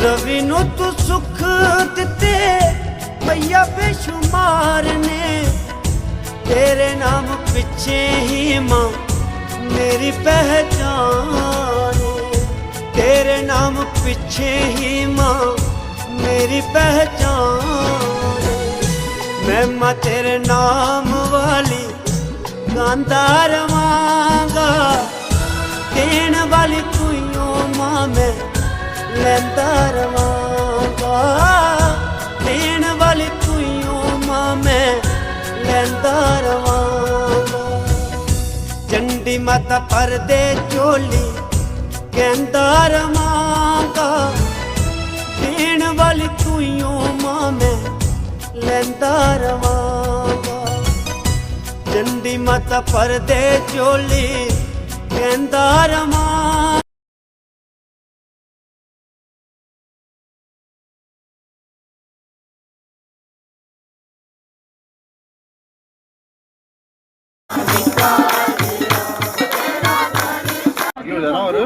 रवि नू तू सुख दिते भैया बेशुमार ने, तेरे नाम पिछे ही मां मेरी पहचान, तेरे नाम पिछे ही मां मेरी पहचान। मैं मां तेरे नाम वाली गांदा रवांगा, देण वाली तूं मां मैं लैंदा रवांगा, देण वाली तूं मां मैं लैंदा रवांगा। चंडी माता परदे चोली कहंदा रवांगा, देण वाली तूं मां मैं लैंदा रवांगा। चंडी माता परदे चोली कहंदा रवांगा। 이거 되나, 오늘?